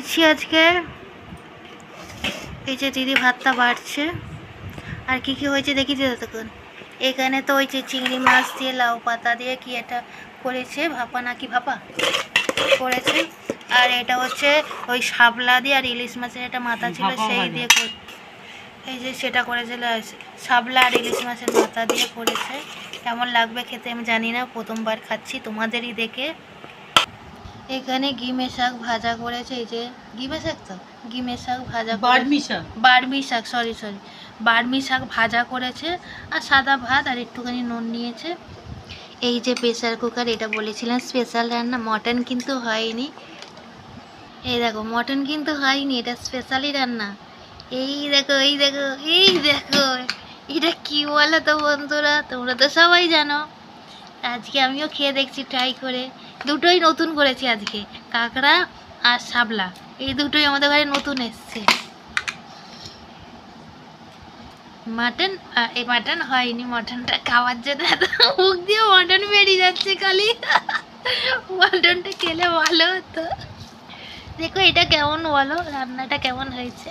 করেছি আজকে। এই যে দিদি ভাতটা বাড়ছে। আর কি কি হয়েছে দেখি দিদি তখন। এখানে তো ওই যে চিংড়ি মাছ দিয়ে লাউ পাতা দিয়ে কি একটা করেছে, ভাপা নাকি ভাপা করেছে। আর এটা হচ্ছে ওই শাপলা দিয়ে আর ইলিশ মাছের একটা মাথা ছিল সেই দিয়ে এই যে সেটা করেছিল, শাপলা আর ইলিশ মাছের মাথা দিয়ে করেছে। কেমন লাগবে খেতে আমি জানি না, প্রথমবার খাচ্ছি তোমাদেরই দেখে। এখানে গিমে শাক ভাজা করেছে, এই যে গিমে শাক তো গিমে শাক ভাজা, বার্মি শাক সরি বার্মি শাক ভাজা করেছে। আর সাদা ভাত আর একটুখানি নুন নিয়েছে। এই যে প্রেসার কুকার, এটা বলেছিলাম স্পেশাল রান্না, মটন কিন্তু হয়নি। এই দেখো মটন কিন্তু হয়নি, এটা স্পেশালি রান্না। এই দেখো এই দেখো এই দেখো, এটা কি বলো তো বন্ধুরা, তোমরা তো সবাই জানো। আজকে আমিও খেয়ে দেখছি ট্রাই করে, দুটোই নতুন করেছি আজকে, কাঁকড়া আর শাপলা, এই দুটোই আমাদের ঘরে নতুন এসছে। মাটন, এই মাটন হয়নি, মাটনটা খাওয়ার জন্য মুখ দিয়ে মাটন বেরিয়ে যাচ্ছে খালি। মাটনটা খেলে ভালো হতো। দেখো এটা কেমন বলো, রান্নাটা কেমন হয়েছে।